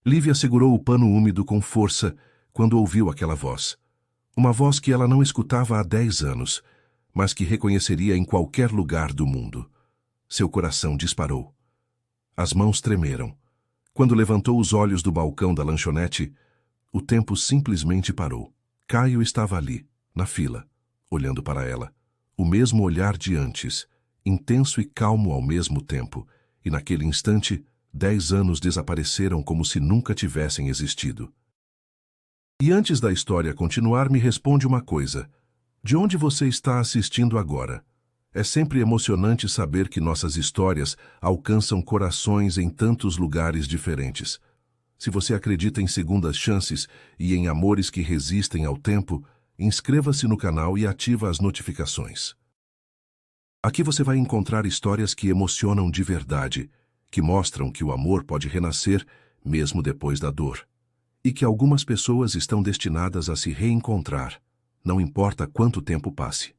Lívia segurou o pano úmido com força quando ouviu aquela voz. Uma voz que ela não escutava há 10 anos, mas que reconheceria em qualquer lugar do mundo. Seu coração disparou. As mãos tremeram. Quando levantou os olhos do balcão da lanchonete, o tempo simplesmente parou. Caio estava ali, na fila, olhando para ela. O mesmo olhar de antes, intenso e calmo ao mesmo tempo, e naquele instante, 10 anos desapareceram como se nunca tivessem existido. E antes da história continuar, me responde uma coisa. De onde você está assistindo agora? É sempre emocionante saber que nossas histórias alcançam corações em tantos lugares diferentes. Se você acredita em segundas chances e em amores que resistem ao tempo, inscreva-se no canal e ativa as notificações. Aqui você vai encontrar histórias que emocionam de verdade, que mostram que o amor pode renascer mesmo depois da dor. E que algumas pessoas estão destinadas a se reencontrar, não importa quanto tempo passe.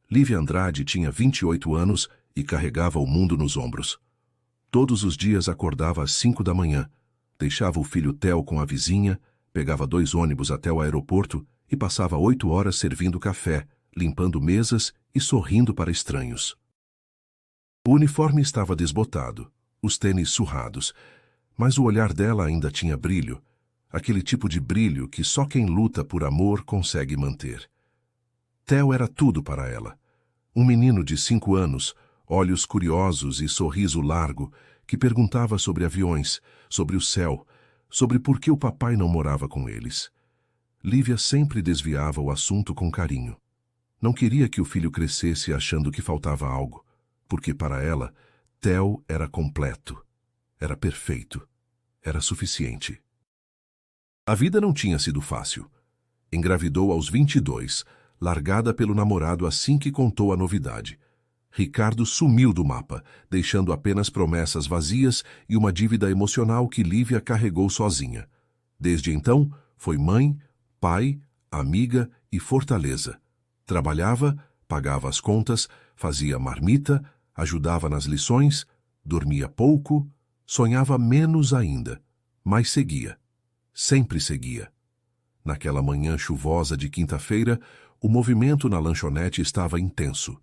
Lívia Andrade tinha 28 anos e carregava o mundo nos ombros. Todos os dias acordava às 5 da manhã, deixava o filho Theo com a vizinha, pegava 2 ônibus até o aeroporto e passava 8 horas servindo café, limpando mesas e sorrindo para estranhos. O uniforme estava desbotado, os tênis surrados, mas o olhar dela ainda tinha brilho, aquele tipo de brilho que só quem luta por amor consegue manter. Theo era tudo para ela. Um menino de 5 anos, olhos curiosos e sorriso largo, que perguntava sobre aviões, sobre o céu, sobre por que o papai não morava com eles. Lívia sempre desviava o assunto com carinho. Não queria que o filho crescesse achando que faltava algo, porque para ela, Theo era completo, era perfeito, era suficiente. A vida não tinha sido fácil. Engravidou aos 22, largada pelo namorado assim que contou a novidade. Ricardo sumiu do mapa, deixando apenas promessas vazias e uma dívida emocional que Lívia carregou sozinha. Desde então, foi mãe, pai, amiga e fortaleza. Trabalhava, pagava as contas, fazia marmita, ajudava nas lições, dormia pouco, sonhava menos ainda, mas seguia. Sempre seguia. Naquela manhã chuvosa de quinta-feira, o movimento na lanchonete estava intenso.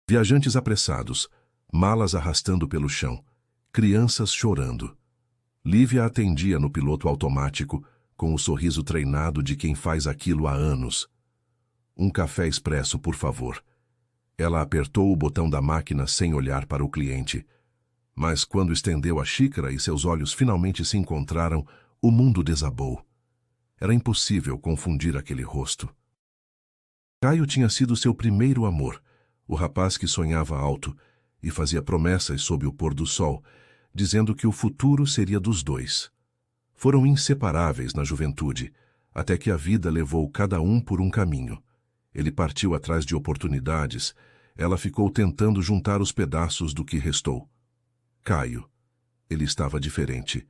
Viajantes apressados, malas arrastando pelo chão, crianças chorando. Lívia atendia no piloto automático, com o sorriso treinado de quem faz aquilo há anos. Um café expresso, por favor. Ela apertou o botão da máquina sem olhar para o cliente. Mas quando estendeu a xícara e seus olhos finalmente se encontraram, o mundo desabou. Era impossível confundir aquele rosto. Caio tinha sido seu primeiro amor, o rapaz que sonhava alto e fazia promessas sob o pôr do sol, dizendo que o futuro seria dos dois. Foram inseparáveis na juventude, até que a vida levou cada um por um caminho. Ele partiu atrás de oportunidades, ela ficou tentando juntar os pedaços do que restou. Caio. Ele estava diferente.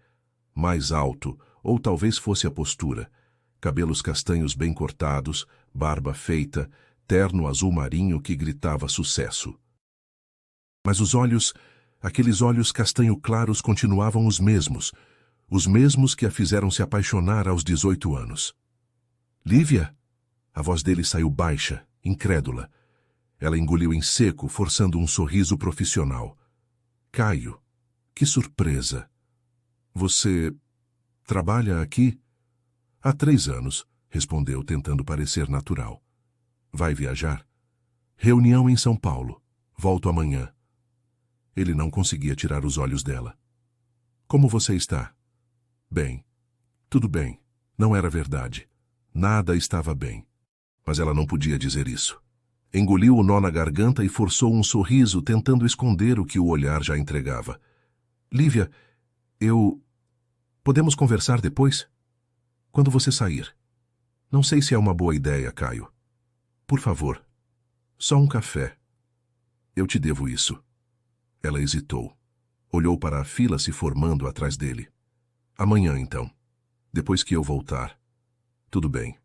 Mais alto, ou talvez fosse a postura. Cabelos castanhos bem cortados, barba feita, terno azul marinho que gritava sucesso. Mas os olhos, aqueles olhos castanho claros continuavam os mesmos que a fizeram se apaixonar aos 18 anos. Lívia? A voz dele saiu baixa, incrédula. Ela engoliu em seco, forçando um sorriso profissional. Caio, que surpresa! Você trabalha aqui? Há 3 anos, respondeu, tentando parecer natural. Vai viajar? Reunião em São Paulo. Volto amanhã. Ele não conseguia tirar os olhos dela. Como você está? Bem. Tudo bem. Não era verdade. Nada estava bem. Mas ela não podia dizer isso. Engoliu o nó na garganta e forçou um sorriso, tentando esconder o que o olhar já entregava. Lívia, podemos conversar depois? Quando você sair. Não sei se é uma boa ideia, Caio. Por favor. Só um café. Eu te devo isso. Ela hesitou. Olhou para a fila se formando atrás dele. Amanhã, então. Depois que eu voltar. Tudo bem.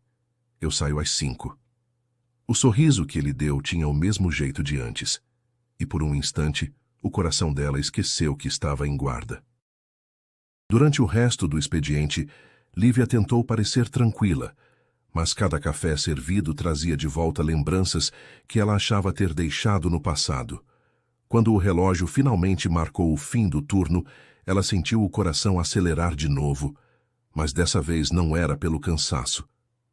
Eu saio às 5. O sorriso que ele deu tinha o mesmo jeito de antes. E por um instante, o coração dela esqueceu que estava em guarda. Durante o resto do expediente, Lívia tentou parecer tranquila, mas cada café servido trazia de volta lembranças que ela achava ter deixado no passado. Quando o relógio finalmente marcou o fim do turno, ela sentiu o coração acelerar de novo, mas dessa vez não era pelo cansaço.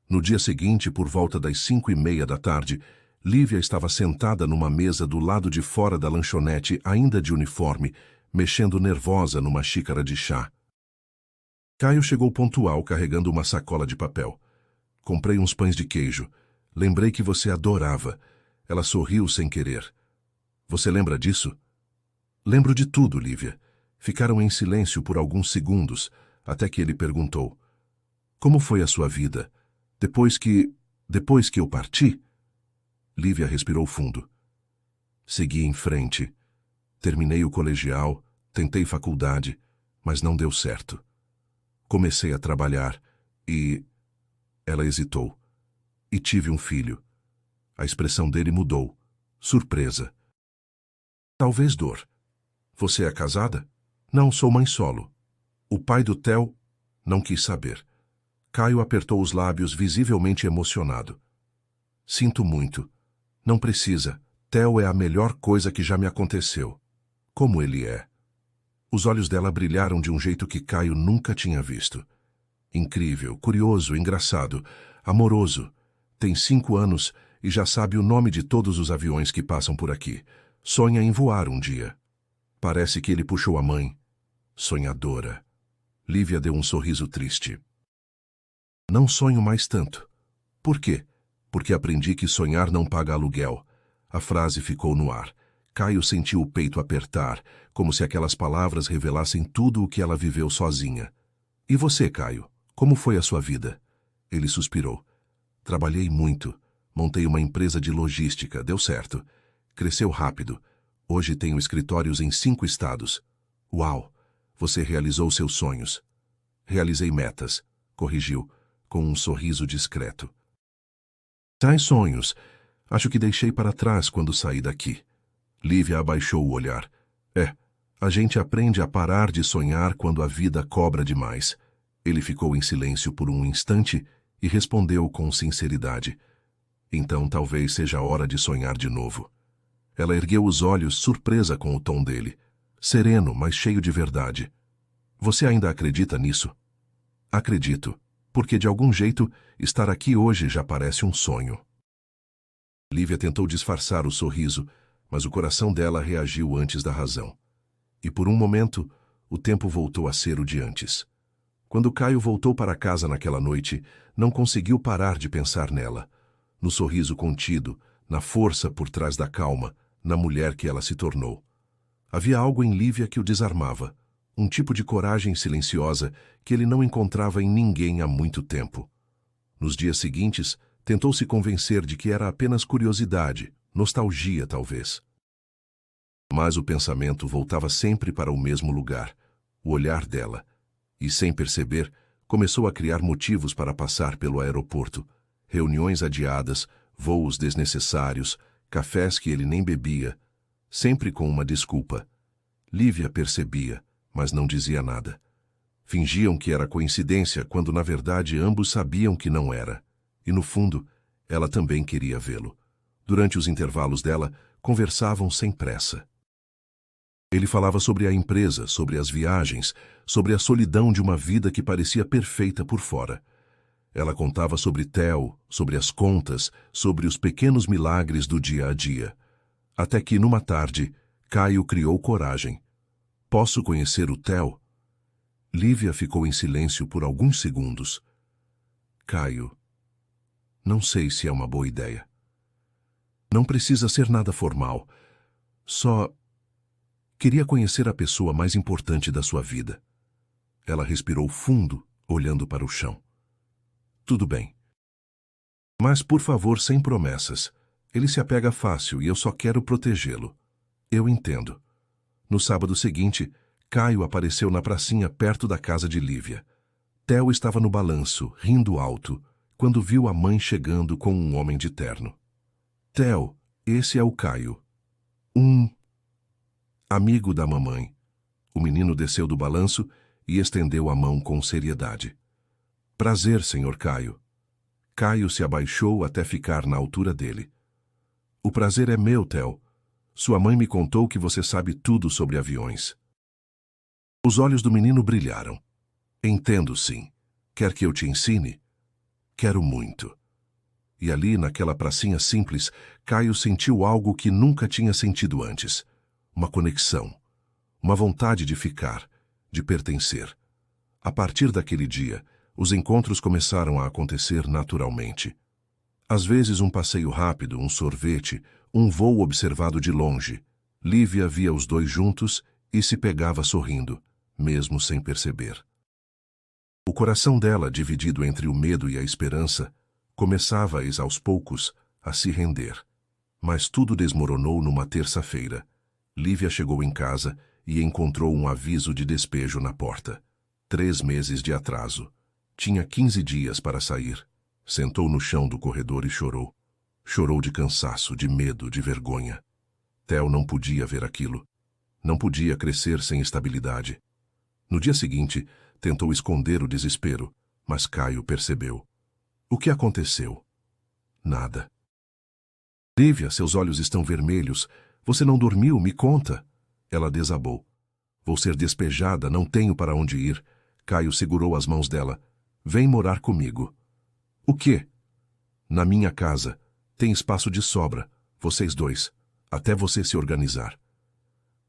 No dia seguinte, por volta das 5:30 da tarde, Lívia estava sentada numa mesa do lado de fora da lanchonete, ainda de uniforme, mexendo nervosa numa xícara de chá. Caio chegou pontual, carregando uma sacola de papel. Comprei uns pães de queijo. Lembrei que você adorava. Ela sorriu sem querer. Você lembra disso? Lembro de tudo, Lívia. Ficaram em silêncio por alguns segundos, até que ele perguntou: Como foi a sua vida? Depois que eu parti? Lívia respirou fundo. Segui em frente. Terminei o colegial, tentei faculdade, mas não deu certo. Comecei a trabalhar e... Ela hesitou. E tive um filho. A expressão dele mudou. Surpresa. Talvez dor. Você é casada? Não, sou mãe solo. O pai do Theo não quis saber. Caio apertou os lábios, visivelmente emocionado. Sinto muito. Não precisa. Theo é a melhor coisa que já me aconteceu. Como ele é? Os olhos dela brilharam de um jeito que Caio nunca tinha visto. Incrível, curioso, engraçado, amoroso. Tem 5 anos e já sabe o nome de todos os aviões que passam por aqui. Sonha em voar um dia. Parece que ele puxou a mãe. Sonhadora. Lívia deu um sorriso triste. Não sonho mais tanto. Por quê? Porque aprendi que sonhar não paga aluguel. A frase ficou no ar. Caio sentiu o peito apertar, como se aquelas palavras revelassem tudo o que ela viveu sozinha. E você, Caio? Como foi a sua vida? Ele suspirou. Trabalhei muito. Montei uma empresa de logística. Deu certo. Cresceu rápido. Hoje tenho escritórios em 5 estados. Uau! Você realizou seus sonhos. Realizei metas, corrigiu, com um sorriso discreto. Tais sonhos. Acho que deixei para trás quando saí daqui. Lívia abaixou o olhar. A gente aprende a parar de sonhar quando a vida cobra demais. Ele ficou em silêncio por um instante e respondeu com sinceridade. Então talvez seja hora de sonhar de novo. Ela ergueu os olhos, surpresa com o tom dele. Sereno, mas cheio de verdade. Você ainda acredita nisso? Acredito, porque de algum jeito estar aqui hoje já parece um sonho. Lívia tentou disfarçar o sorriso, mas o coração dela reagiu antes da razão. E por um momento, o tempo voltou a ser o de antes. Quando Caio voltou para casa naquela noite, não conseguiu parar de pensar nela, no sorriso contido, na força por trás da calma, na mulher que ela se tornou. Havia algo em Lívia que o desarmava, um tipo de coragem silenciosa que ele não encontrava em ninguém há muito tempo. Nos dias seguintes, tentou se convencer de que era apenas curiosidade, nostalgia talvez. Mas o pensamento voltava sempre para o mesmo lugar, o olhar dela, e, sem perceber, começou a criar motivos para passar pelo aeroporto, reuniões adiadas, voos desnecessários, cafés que ele nem bebia, sempre com uma desculpa. Lívia percebia, mas não dizia nada. Fingiam que era coincidência, quando na verdade ambos sabiam que não era. E no fundo, ela também queria vê-lo. Durante os intervalos dela, conversavam sem pressa. Ele falava sobre a empresa, sobre as viagens, sobre a solidão de uma vida que parecia perfeita por fora. Ela contava sobre Theo, sobre as contas, sobre os pequenos milagres do dia a dia. Até que, numa tarde, Caio criou coragem. Posso conhecer o Theo? Lívia ficou em silêncio por alguns segundos. Caio, não sei se é uma boa ideia. Não precisa ser nada formal. Só queria conhecer a pessoa mais importante da sua vida. Ela respirou fundo, olhando para o chão. Tudo bem. Mas, por favor, sem promessas. Ele se apega fácil e eu só quero protegê-lo. Eu entendo. No sábado seguinte, Caio apareceu na pracinha perto da casa de Lívia. Theo estava no balanço, rindo alto, quando viu a mãe chegando com um homem de terno. Theo, esse é o Caio. Um amigo da mamãe. O menino desceu do balanço e estendeu a mão com seriedade. Prazer, Sr. Caio. Caio se abaixou até ficar na altura dele. O prazer é meu, Theo. Sua mãe me contou que você sabe tudo sobre aviões. Os olhos do menino brilharam. Entendo, sim. Quer que eu te ensine? Quero muito. E ali, naquela pracinha simples, Caio sentiu algo que nunca tinha sentido antes. Uma conexão. Uma vontade de ficar, de pertencer. A partir daquele dia, os encontros começaram a acontecer naturalmente. Às vezes um passeio rápido, um sorvete, um voo observado de longe. Lívia via os dois juntos e se pegava sorrindo, mesmo sem perceber. O coração dela, dividido entre o medo e a esperança, começava, aos poucos, a se render. Mas tudo desmoronou numa terça-feira. Lívia chegou em casa e encontrou um aviso de despejo na porta. 3 meses de atraso. Tinha 15 dias para sair. Sentou no chão do corredor e chorou. Chorou de cansaço, de medo, de vergonha. Theo não podia ver aquilo. Não podia crescer sem estabilidade. No dia seguinte, tentou esconder o desespero, mas Caio percebeu. O que aconteceu? Nada. Lívia, seus olhos estão vermelhos. Você não dormiu? Me conta. Ela desabou. Vou ser despejada, não tenho para onde ir. Caio segurou as mãos dela. Vem morar comigo. O quê? Na minha casa. Tem espaço de sobra. Vocês dois. Até você se organizar.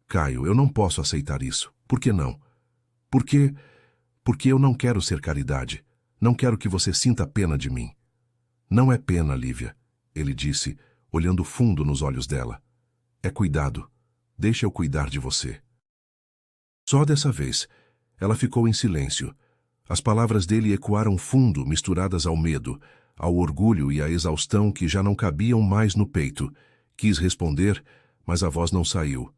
Caio, eu não posso aceitar isso. Por que não? Porque eu não quero ser caridade. Não quero que você sinta pena de mim. Não é pena, Lívia, ele disse, olhando fundo nos olhos dela. É cuidado. Deixa eu cuidar de você. Só dessa vez, ela ficou em silêncio. As palavras dele ecoaram fundo, misturadas ao medo, ao orgulho e à exaustão que já não cabiam mais no peito. Quis responder, mas a voz não saiu.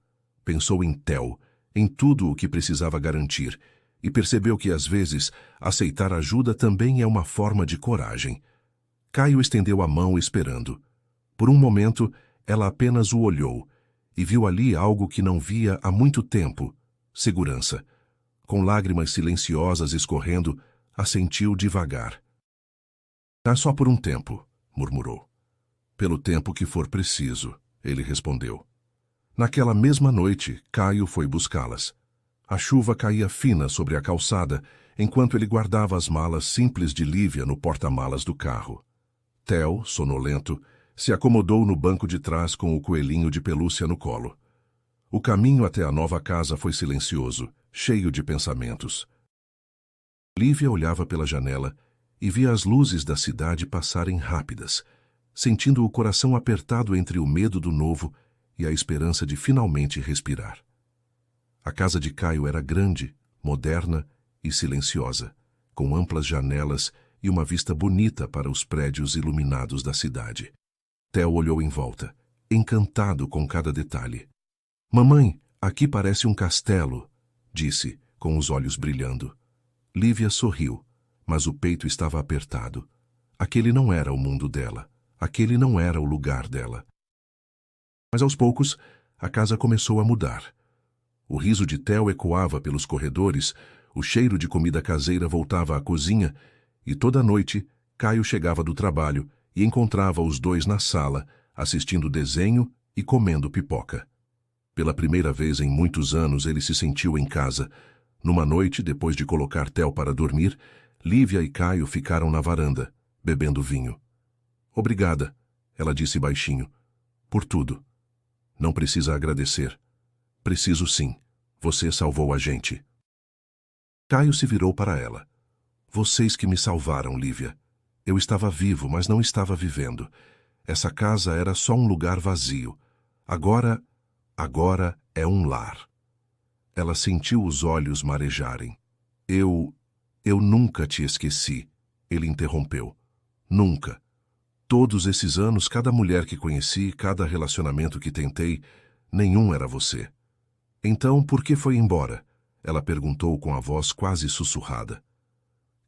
Pensou em Theo, em tudo o que precisava garantir, e percebeu que, às vezes, aceitar ajuda também é uma forma de coragem. Caio estendeu a mão esperando. Por um momento, ela apenas o olhou, e viu ali algo que não via há muito tempo: segurança. Com lágrimas silenciosas escorrendo, assentiu devagar. "É só por um tempo", murmurou. "Pelo tempo que for preciso", ele respondeu. Naquela mesma noite, Caio foi buscá-las. A chuva caía fina sobre a calçada, enquanto ele guardava as malas simples de Lívia no porta-malas do carro. Theo, sonolento, se acomodou no banco de trás com o coelhinho de pelúcia no colo. O caminho até a nova casa foi silencioso, cheio de pensamentos. Lívia olhava pela janela e via as luzes da cidade passarem rápidas, sentindo o coração apertado entre o medo do novo e a esperança de finalmente respirar. A casa de Caio era grande, moderna e silenciosa, com amplas janelas e uma vista bonita para os prédios iluminados da cidade. Theo olhou em volta, encantado com cada detalhe. "Mamãe, aqui parece um castelo", disse, com os olhos brilhando. Lívia sorriu, mas o peito estava apertado. Aquele não era o mundo dela. Aquele não era o lugar dela. Mas aos poucos, a casa começou a mudar. O riso de Theo ecoava pelos corredores, o cheiro de comida caseira voltava à cozinha, e toda noite, Caio chegava do trabalho e encontrava os dois na sala, assistindo desenho e comendo pipoca. Pela primeira vez em muitos anos, ele se sentiu em casa. Numa noite, depois de colocar Theo para dormir, Lívia e Caio ficaram na varanda, bebendo vinho. "Obrigada", ela disse baixinho, "por tudo. Não precisa agradecer. Preciso sim. Você salvou a gente." Caio se virou para ela. "Vocês que me salvaram, Lívia. Eu estava vivo, mas não estava vivendo. Essa casa era só um lugar vazio. Agora é um lar." Ela sentiu os olhos marejarem. Eu nunca te esqueci", ele interrompeu. "Nunca. Todos esses anos, cada mulher que conheci, cada relacionamento que tentei, nenhum era você." "Então, por que foi embora?" ela perguntou com a voz quase sussurrada.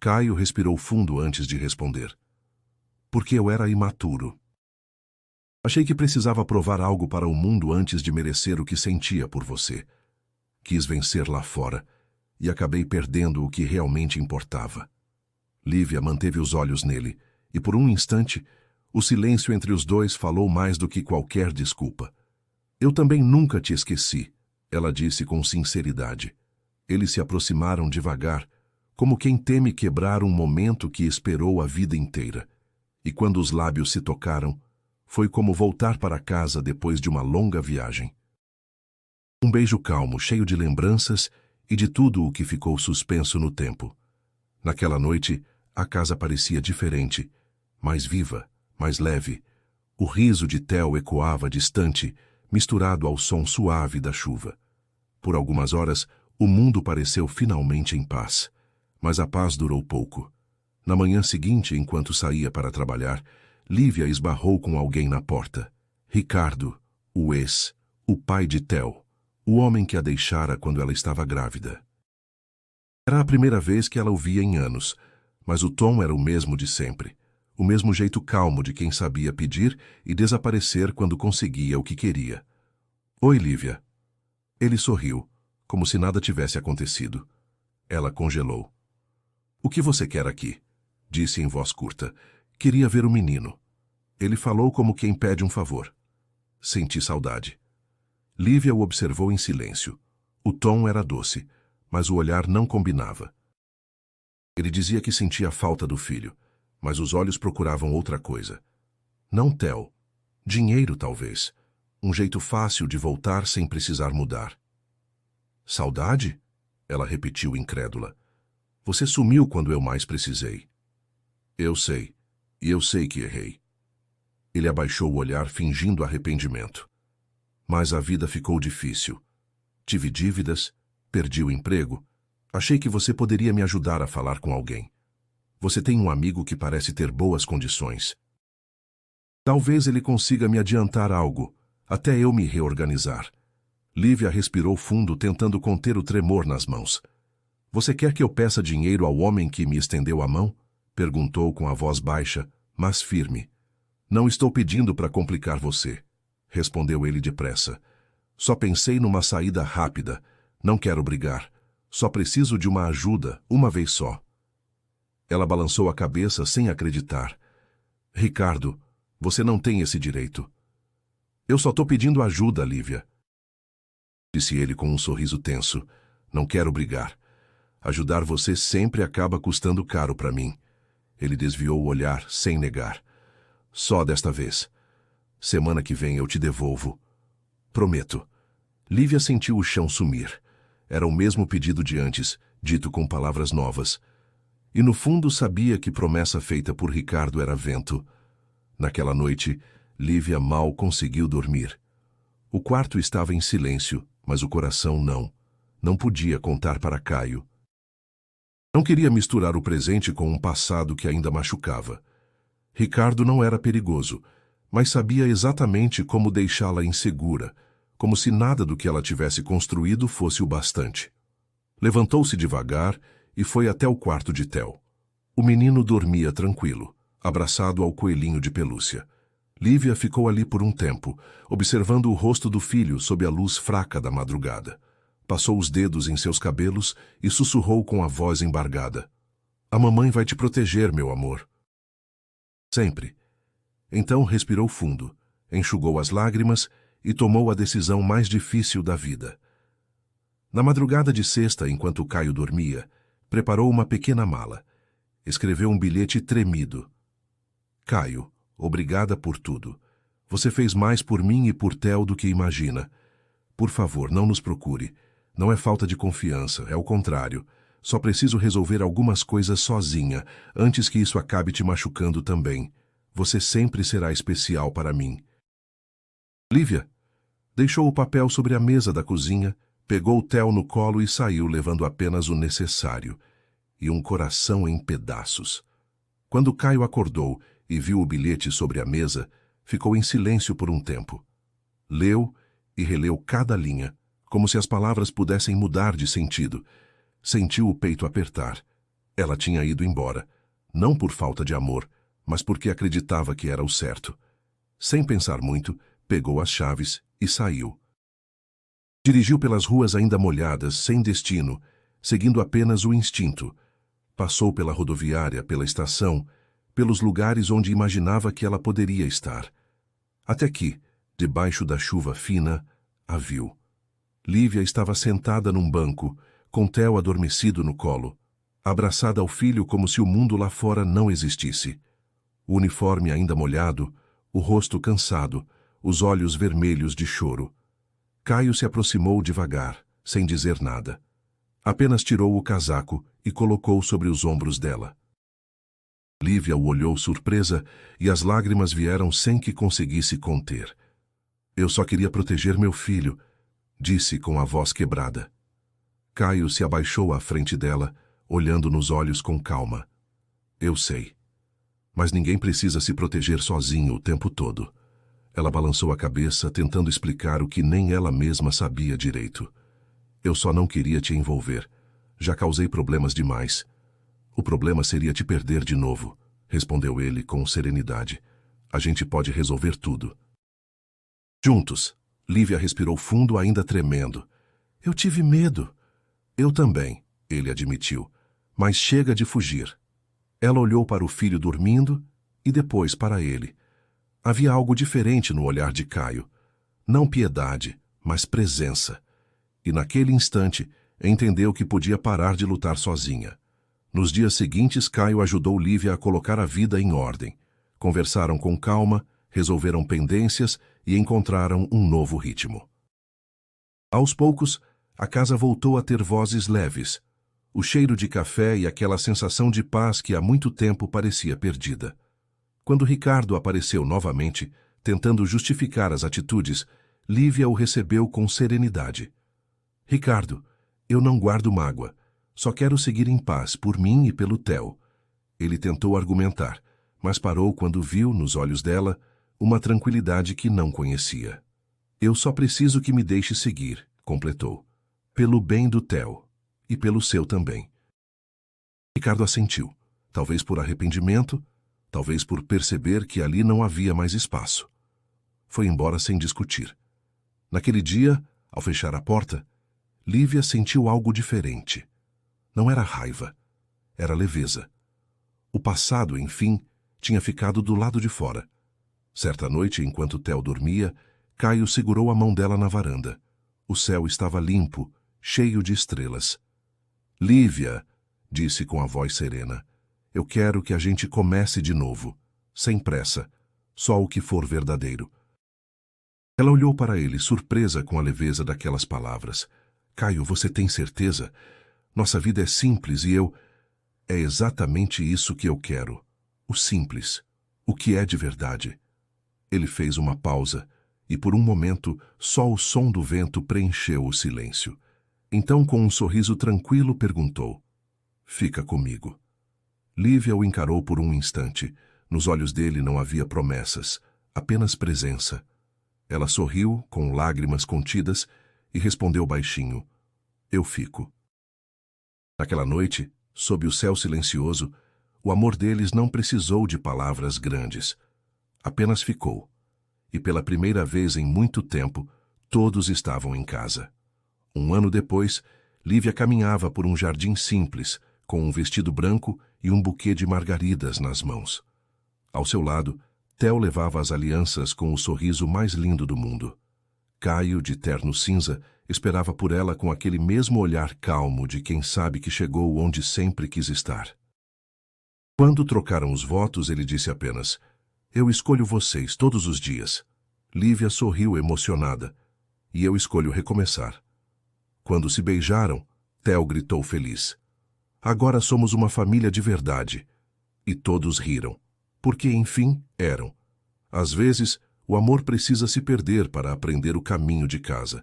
Caio respirou fundo antes de responder. "Porque eu era imaturo. Achei que precisava provar algo para o mundo antes de merecer o que sentia por você. Quis vencer lá fora. e acabei perdendo o que realmente importava. Lívia manteve os olhos nele, e por um instante, o silêncio entre os dois falou mais do que qualquer desculpa. Eu também nunca te esqueci, ela disse com sinceridade. Eles se aproximaram devagar, como quem teme quebrar um momento que esperou a vida inteira. E quando os lábios se tocaram, foi como voltar para casa depois de uma longa viagem. Um beijo calmo, cheio de lembranças e de tudo o que ficou suspenso no tempo. Naquela noite, a casa parecia diferente, mais viva, mais leve. O riso de Theo ecoava distante, misturado ao som suave da chuva. Por algumas horas, o mundo pareceu finalmente em paz. Mas a paz durou pouco. Na manhã seguinte, enquanto saía para trabalhar, Lívia esbarrou com alguém na porta. Ricardo, o pai de Theo, o homem que a deixara quando ela estava grávida. Era a primeira vez que ela o via em anos, mas o tom era o mesmo de sempre. O mesmo jeito calmo de quem sabia pedir e desaparecer quando conseguia o que queria. Oi, Lívia. Ele sorriu, como se nada tivesse acontecido. Ela congelou. O que você quer aqui? Disse em voz curta. Queria ver o menino. Ele falou como quem pede um favor. Senti saudade. Lívia o observou em silêncio. O tom era doce, mas o olhar não combinava. Ele dizia que sentia falta do filho, mas os olhos procuravam outra coisa. Não Theo. Dinheiro, talvez. Um jeito fácil de voltar sem precisar mudar. Saudade? Ela repetiu incrédula. Você sumiu quando eu mais precisei. Eu sei. E eu sei que errei. Ele abaixou o olhar fingindo arrependimento. Mas a vida ficou difícil. Tive dívidas, perdi o emprego. Achei que você poderia me ajudar a falar com alguém. Você tem um amigo que parece ter boas condições. Talvez ele consiga me adiantar algo, até eu me reorganizar. Lívia respirou fundo, tentando conter o tremor nas mãos. Você quer que eu peça dinheiro ao homem que me estendeu a mão? Perguntou com a voz baixa, mas firme. Não estou pedindo para complicar você, respondeu ele depressa. Só pensei numa saída rápida. Não quero brigar. Só preciso de uma ajuda, uma vez só. Ela balançou a cabeça sem acreditar. Ricardo, você não tem esse direito. Eu só estou pedindo ajuda, Lívia. Disse ele com um sorriso tenso. Não quero brigar. Ajudar você sempre acaba custando caro para mim. Ele desviou o olhar, sem negar. Só desta vez. Semana que vem eu te devolvo. Prometo. Lívia sentiu o chão sumir. Era o mesmo pedido de antes, dito com palavras novas. E no fundo sabia que promessa feita por Ricardo era vento. Naquela noite, Lívia mal conseguiu dormir. O quarto estava em silêncio, mas o coração não. Não podia contar para Caio. Não queria misturar o presente com um passado que ainda machucava. Ricardo não era perigoso, mas sabia exatamente como deixá-la insegura, como se nada do que ela tivesse construído fosse o bastante. Levantou-se devagar e foi até o quarto de Theo. O menino dormia tranquilo, abraçado ao coelhinho de pelúcia. Lívia ficou ali por um tempo, observando o rosto do filho sob a luz fraca da madrugada. Passou os dedos em seus cabelos e sussurrou com a voz embargada. A mamãe vai te proteger, meu amor. Sempre. Então respirou fundo, enxugou as lágrimas e tomou a decisão mais difícil da vida. Na madrugada de sexta, enquanto Caio dormia, preparou uma pequena mala. Escreveu um bilhete tremido. Caio, obrigada por tudo. Você fez mais por mim e por Theo do que imagina. Por favor, não nos procure. Não é falta de confiança, é o contrário. Só preciso resolver algumas coisas sozinha, antes que isso acabe te machucando também. Você sempre será especial para mim. Lívia deixou o papel sobre a mesa da cozinha, pegou o Theo no colo e saiu levando apenas o necessário, e um coração em pedaços. Quando Caio acordou e viu o bilhete sobre a mesa, ficou em silêncio por um tempo. Leu e releu cada linha, como se as palavras pudessem mudar de sentido. Sentiu o peito apertar. Ela tinha ido embora, não por falta de amor, mas porque acreditava que era o certo. Sem pensar muito, pegou as chaves e saiu. Dirigiu pelas ruas ainda molhadas, sem destino, seguindo apenas o instinto. Passou pela rodoviária, pela estação, pelos lugares onde imaginava que ela poderia estar. Até que, debaixo da chuva fina, a viu. Lívia estava sentada num banco, com Theo adormecido no colo, abraçada ao filho como se o mundo lá fora não existisse. O uniforme ainda molhado, o rosto cansado, os olhos vermelhos de choro. Caio se aproximou devagar, sem dizer nada. Apenas tirou o casaco e colocou sobre os ombros dela. Lívia o olhou surpresa e as lágrimas vieram sem que conseguisse conter. Eu só queria proteger meu filho, disse com a voz quebrada. Caio se abaixou à frente dela, olhando nos olhos com calma. Eu sei. Mas ninguém precisa se proteger sozinho o tempo todo. Ela balançou a cabeça, tentando explicar o que nem ela mesma sabia direito. Eu só não queria te envolver. Já causei problemas demais. O problema seria te perder de novo, respondeu ele com serenidade. A gente pode resolver tudo. Juntos. Lívia respirou fundo, ainda tremendo. Eu tive medo. Eu também, ele admitiu. Mas chega de fugir. Ela olhou para o filho dormindo e depois para ele. Havia algo diferente no olhar de Caio. Não piedade, mas presença. E naquele instante, entendeu que podia parar de lutar sozinha. Nos dias seguintes, Caio ajudou Lívia a colocar a vida em ordem. Conversaram com calma, resolveram pendências e encontraram um novo ritmo. Aos poucos, a casa voltou a ter vozes leves, o cheiro de café e aquela sensação de paz que há muito tempo parecia perdida. Quando Ricardo apareceu novamente, tentando justificar as atitudes, Lívia o recebeu com serenidade. Ricardo, eu não guardo mágoa. Só quero seguir em paz por mim e pelo Theo. Ele tentou argumentar, mas parou quando viu, nos olhos dela, uma tranquilidade que não conhecia. Eu só preciso que me deixe seguir, completou. Pelo bem do Theo. E pelo seu também. Ricardo assentiu, talvez por arrependimento, talvez por perceber que ali não havia mais espaço. Foi embora sem discutir. Naquele dia, ao fechar a porta, Lívia sentiu algo diferente. Não era raiva, era leveza. O passado, enfim, tinha ficado do lado de fora. Certa noite, enquanto Theo dormia, Caio segurou a mão dela na varanda. O céu estava limpo, cheio de estrelas. Lívia, disse com a voz serena, eu quero que a gente comece de novo, sem pressa, só o que for verdadeiro. Ela olhou para ele, surpresa com a leveza daquelas palavras. Caio, você tem certeza? Nossa vida é simples e eu... É exatamente isso que eu quero. O simples. O que é de verdade. Ele fez uma pausa e, por um momento, só o som do vento preencheu o silêncio. Então, com um sorriso tranquilo, perguntou. Fica comigo. Lívia o encarou por um instante. Nos olhos dele não havia promessas, apenas presença. Ela sorriu, com lágrimas contidas, e respondeu baixinho. Eu fico. Naquela noite, sob o céu silencioso, o amor deles não precisou de palavras grandes. Apenas ficou. E pela primeira vez em muito tempo, todos estavam em casa. Um ano depois, Lívia caminhava por um jardim simples, com um vestido branco e um buquê de margaridas nas mãos. Ao seu lado, Theo levava as alianças com o sorriso mais lindo do mundo. Caio, de terno cinza, esperava por ela com aquele mesmo olhar calmo de quem sabe que chegou onde sempre quis estar. Quando trocaram os votos, ele disse apenas, eu escolho vocês todos os dias. Lívia sorriu emocionada. E eu escolho recomeçar. Quando se beijaram, Theo gritou feliz. Agora somos uma família de verdade. E todos riram. Porque, enfim, eram. Às vezes, o amor precisa se perder para aprender o caminho de casa.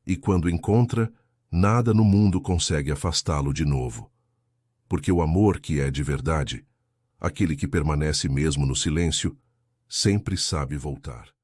E quando encontra, nada no mundo consegue afastá-lo de novo. Porque o amor que é de verdade, aquele que permanece mesmo no silêncio, sempre sabe voltar.